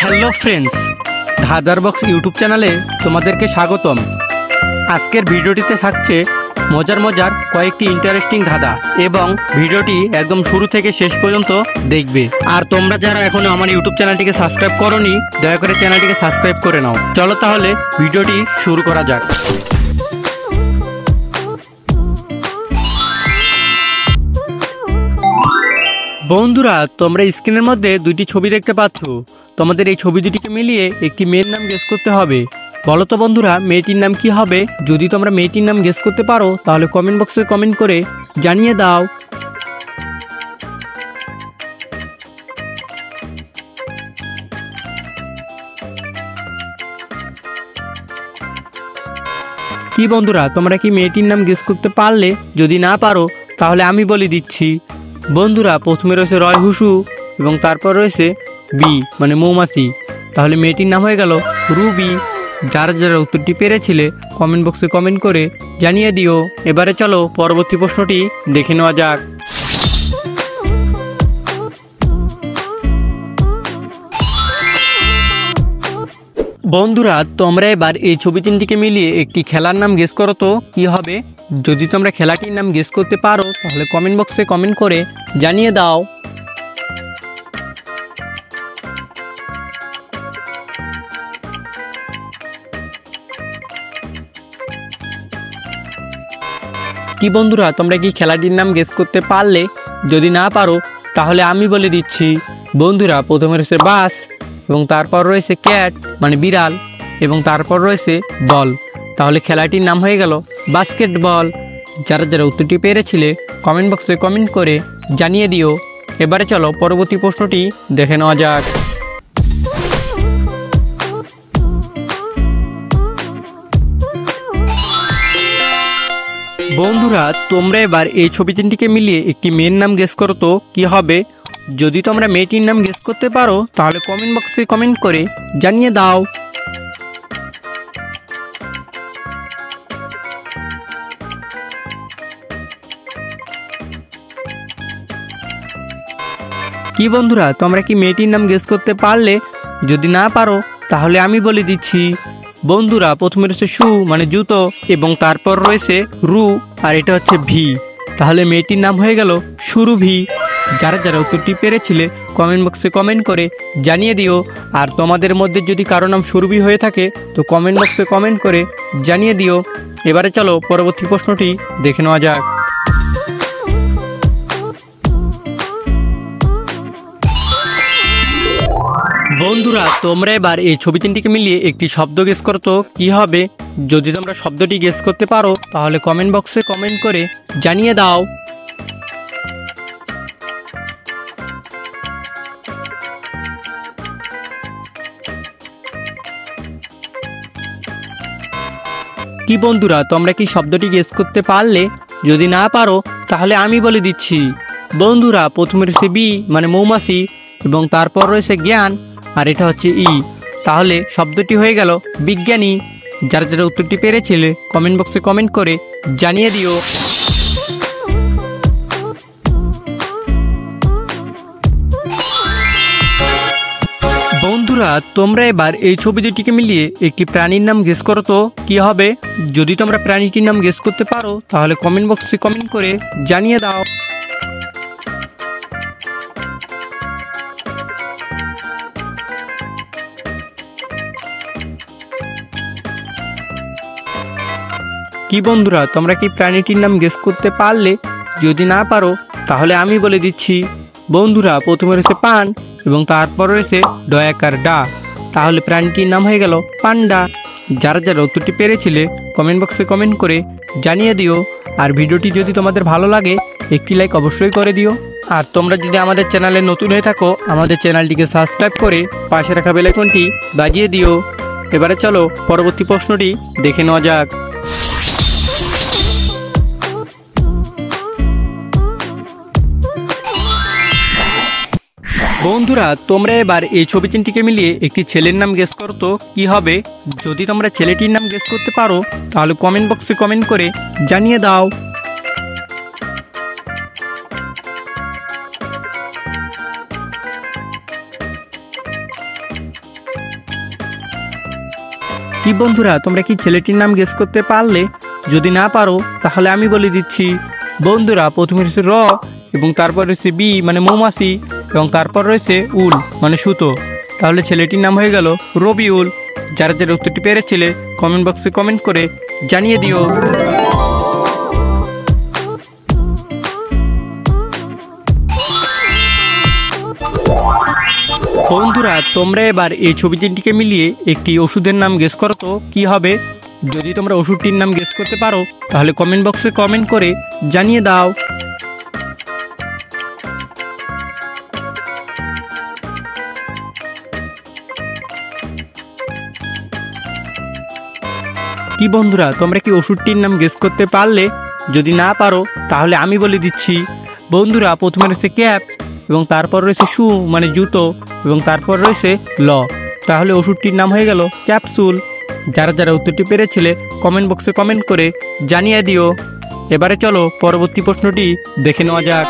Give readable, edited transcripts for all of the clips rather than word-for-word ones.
Hello friends, ধাঁধার box YouTube চ্যানেলে তোমাদেরকে স্বাগতম। আজকের ভিডিওটিতে থাকছে মজার মজার কয়েকটি ইন্টারেস্টিং ধাঁধা এবং ভিডিওটি একদম শুরু থেকে শেষ পর্যন্ত দেখবে। আর তোমরা যারা এখনো আমার ইউটিউব চ্যানেলটিকে সাবস্ক্রাইব করোনি, দয়া করে চ্যানেলটিকে সাবস্ক্রাইব করে নাও। চলো তাহলে ভিডিওটি শুরু করা যাক। বন্ধুরা, তোমরা স্ক্রিনের মধ্যে দুইটি ছবি দেখতে পাচ্ছ। তোমাদের এই ছবি দুটিকে মিলিয়ে একটি মেয়ের নাম গেস করতে হবে। বলো তো বন্ধুরা, মেয়েটির নাম কি হবে? যদি তোমরা মেয়েটির নাম গেস করতে পারো তাহলে কমেন্ট বক্সে কমেন্ট করে জানিয়ে দাও। কি বন্ধুরা, তোমরা কি মেয়েটির নাম গেস করতে পারলে? যদি না পারো তাহলে আমি বলে দিচ্ছি। বন্ধুরা, প্রথমে রয়েছে রয় হুসু এবং তারপর রয়েছে বি মানে মৌমাছি। তাহলে মেয়েটির নাম হয়ে গেল রুবি। যারা যারা উত্তরটি পেরেছিলে কমেন্ট বক্সে কমেন্ট করে জানিয়ে দিও। এবারে চলো পরবর্তী প্রশ্নটি দেখে নেওয়া যাক। বন্ধুরা, তোমরা এবার এই ছবি তিনটিকে মিলিয়ে একটি খেলার নাম গেস করো তো কি হবে? যদি তোমরা খেলাটির নাম গেস করতে পারো তাহলে কমেন্ট বক্সে কমেন্ট করে জানিয়ে দাও। কি বন্ধুরা, তোমরা কি খেলাটির নাম গেস করতে পারলে? যদি না পারো তাহলে আমি বলে দিচ্ছি। বন্ধুরা, প্রথমে রয়েছে বাস এবং তারপর রয়েছে ক্যাট মানে বিড়াল এবং তারপর রয়েছে বল। তাহলে খেলাটির নাম হয়ে গেল বাস্কেটবল। যারা যারা উত্তরটি পেরেছিলে কমেন্ট বক্সে কমেন্ট করে জানিয়ে দিও। এবারে চলো পরবর্তী প্রশ্নটি দেখে নেওয়া যাক। বন্ধুরা, তোমরা এবার এই ছবি তিনটিকে মিলিয়ে একটি মেয়ের নাম গেস করো তো কি হবে? যদি তোমরা মেয়েটির নাম গেস করতে পারো তাহলে কমেন্ট বক্সে কমেন্ট করে জানিয়ে দাও। কি বন্ধুরা, তোমরা কি মেয়েটির নাম গেস করতে পারলে? যদি না পারো তাহলে আমি বলে দিচ্ছি। বন্ধুরা, প্রথমে রয়েছে শু মানে জুতো এবং তারপর রয়েছে রু আর এটা হচ্ছে ভি। তাহলে মেয়েটির নাম হয়ে গেল সুরভি। যারা যারা উত্তরটি পেরেছিলে কমেন্ট বক্সে কমেন্ট করে জানিয়ে দিও। আর তোমাদের মধ্যে যদি কারো নাম সুরভি হয়ে থাকে তো কমেন্ট বক্সে কমেন্ট করে জানিয়ে দিও। এবারে চলো পরবর্তী প্রশ্নটি দেখে নেওয়া যাক। বন্ধুরা, তোমরা এবার এই ছবি তিনটিকে মিলিয়ে একটি শব্দ গেস করো তো কি হবে? যদি তোমরা শব্দটি গেস করতে পারো তাহলে কমেন্ট বক্সে কমেন্ট করে জানিয়ে দাও। কি বন্ধুরা, তোমরা কি শব্দটি গেস করতে পারলে? যদি না পারো তাহলে আমি বলে দিচ্ছি। বন্ধুরা, প্রথমে রয়েছে বি মানে মৌমাছি এবং তারপর রয়েছে জ্ঞান আর এটা হচ্ছে ই। তাহলে শব্দটি হয়ে গেল বিজ্ঞানী। যারা যারা উত্তরটি পেরেছিলে কমেন্ট বক্সে কমেন্ট করে জানিয়ে দিও। বন্ধুরা, তোমরা এবার এই ছবি দুটিকে মিলিয়ে একটি প্রাণীর নাম গেস করো তো কি হবে? যদি তোমরা প্রাণীটির নাম গেস করতে পারো তাহলে কমেন্ট বক্সে কমেন্ট করে জানিয়ে দাও। কি বন্ধুরা, তোমরা কি প্রাণীটির নাম গেস করতে পারলে? যদি না পারো তাহলে আমি বলে দিচ্ছি। বন্ধুরা, প্রথমে রয়েছে পান এবং তারপর রয়েছে ডয়াকার ডা। তাহলে প্রাণীটির নাম হয়ে গেল পান্ডা। যারা যারা উত্তরটি পেরেছিলে কমেন্ট বক্সে কমেন্ট করে জানিয়ে দিও। আর ভিডিওটি যদি তোমাদের ভালো লাগে একটি লাইক অবশ্যই করে দিও। আর তোমরা যদি আমাদের চ্যানেলে নতুন হয়ে থাকো আমাদের চ্যানেলটিকে সাবস্ক্রাইব করে পাশে রাখা বেল আইকনটি বাজিয়ে দিও। এবারে চলো পরবর্তী প্রশ্নটি দেখে নেওয়া যাক। বন্ধুরা, তোমরা এবার এই ছবি তিনটিকে মিলিয়ে একটি ছেলের নাম গেস করো তো কি হবে? যদি তোমরা ছেলেটির নাম গেস করতে পারো তাহলে কমেন্ট বক্সে কমেন্ট করে জানিয়ে দাও। কি বন্ধুরা, তোমরা কি ছেলেটির নাম গেস করতে পারলে? যদি না পারো তাহলে আমি বলে দিচ্ছি। বন্ধুরা, প্রথমে রয়েছে র এবং তারপর রয়েছে বি মানে মৌমাছি এবং তারপর রয়েছে উল মানে সুতো। তাহলে ছেলেটির নাম হয়ে গেল রবিউল। যারা যারা উত্তরটি পেরেছিলে কমেন্ট বক্সে কমেন্ট করে জানিয়ে দিও। বন্ধুরা, তোমরা এবার এই ছবি তিনটিকে মিলিয়ে একটি ওষুধের নাম গেস করো তো কি হবে। যদি তোমরা ওষুধটির নাম গেস করতে পারো তাহলে কমেন্ট বক্সে কমেন্ট করে জানিয়ে দাও। কি বন্ধুরা, তোমরা কি ওষুধটির নাম গেস করতে পারলে? যদি না পারো তাহলে আমি বলে দিচ্ছি। বন্ধুরা, প্রথমে রয়েছে ক্যাপ এবং তারপর রয়েছে শু মানে জুতো এবং তারপর রয়েছে ল। তাহলে ওষুধটির নাম হয়ে গেল ক্যাপসুল। যারা যারা উত্তরটি পেরেছিলে কমেন্ট বক্সে কমেন্ট করে জানিয়ে দিও। এবারে চলো পরবর্তী প্রশ্নটি দেখে নেওয়া যাক।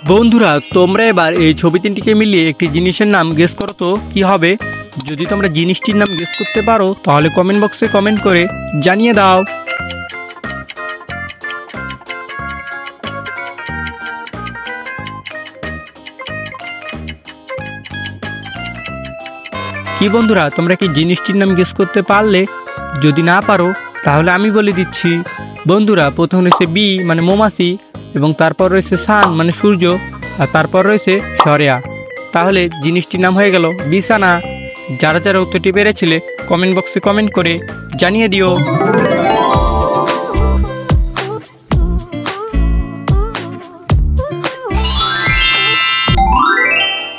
বন্ধুরা, তোমরা এবার এই ছবি তিনটিকে মিলিয়ে একটি জিনিসের নাম গেস করো তো কি হবে। যদি তোমরা জিনিসটির নাম গেস করতে পারো তাহলে কমেন্ট বক্সে কমেন্ট করে জানিয়ে দাও। কি বন্ধুরা, তোমরা কি জিনিসটির নাম গেস করতে পারলে? যদি না পারো তাহলে আমি বলে দিচ্ছি। বন্ধুরা, প্রথম রয়েছে বি মানে মৌমাছি এবং তারপর রয়েছে সান মানে সূর্য আর তারপর রয়েছে সরেয়া। তাহলে জিনিসটির নাম হয়ে গেল বিছানা। যারা যারা উত্তরটি পেরেছিলে কমেন্ট বক্সে কমেন্ট করে জানিয়ে দিও।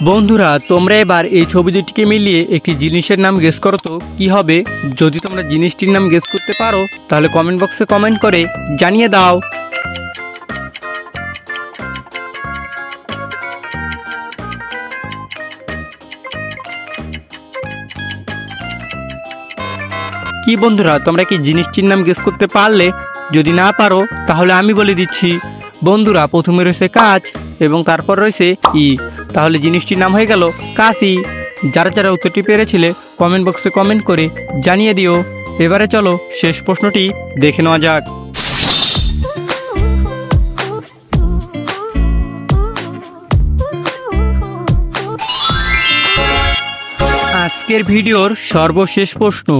বন্ধুরা, তোমরা এবার এই ছবি দুটিকে মিলিয়ে একটি জিনিসের নাম গেস করো তো কি হবে। যদি তোমরা জিনিসটির নাম গেস করতে পারো তাহলে কমেন্ট বক্সে কমেন্ট করে জানিয়ে দাও। কি বন্ধুরা, তোমরা কি জিনিসটির নাম গেস করতে পারলে? যদি না পারো তাহলে আমি বলে দিচ্ছি। বন্ধুরা, প্রথমে রয়েছে কাঁচ এবং তারপর রয়েছে ই। তাহলে জিনিসটির নাম হয়ে গেল কাশি। যারা যারা উত্তরটি পেরেছিলে কমেন্ট বক্সে কমেন্ট করে জানিয়ে দিও। এবারে চলো শেষ প্রশ্নটি দেখে নেওয়া যাক। আজকের ভিডিওর সর্বশেষ প্রশ্ন।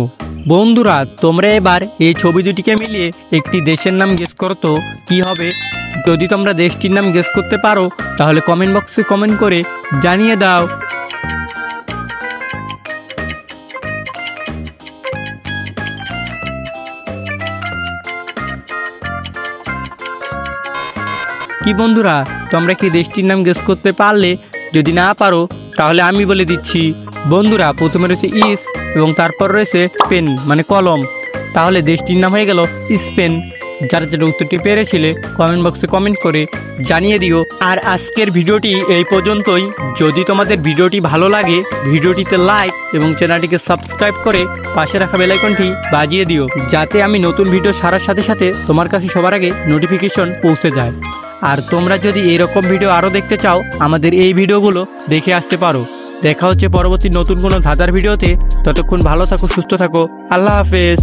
বন্ধুরা, তোমরা এবার এই ছবি দুটিকে মিলিয়ে একটি দেশের নাম গেস করো তো কি হবে। যদি তোমরা দেশটির নাম গেস করতে পারো তাহলে কমেন্ট বক্সে কমেন্ট করে জানিয়ে দাও। কি বন্ধুরা, তোমরা কি দেশটির নাম গেস করতে পারলে? যদি না পারো তাহলে আমি বলে দিচ্ছি। বন্ধুরা, প্রথমে রয়েছে ইস এবং তারপর রয়েছে পেন মানে কলম। তাহলে দেশটির নাম হয়ে গেল স্পেন। যারা যারা উত্তরটি পেরেছিলে কমেন্ট বক্সে কমেন্ট করে জানিয়ে দিও। আর আজকের ভিডিওটি এই পর্যন্তই। যদি তোমাদের ভিডিওটি ভালো লাগে ভিডিওটিতে লাইক এবং চ্যানেলটিকে সাবস্ক্রাইব করে পাশে রাখা বেল আইকনটি বাজিয়ে দিও, যাতে আমি নতুন ভিডিও ছাড়ার সাথে সাথে তোমার কাছে সবার আগে নোটিফিকেশন পৌঁছে যায়। আর তোমরা যদি এরকম ভিডিও আরও দেখতে চাও আমাদের এই ভিডিওগুলো দেখে আসতে পারো। দেখা হচ্ছে পরবর্তী নতুন কোনো ধাঁধার ভিডিওতে। ততক্ষণ ভালো থাকো, সুস্থ থাকো। আল্লাহ হাফেজ।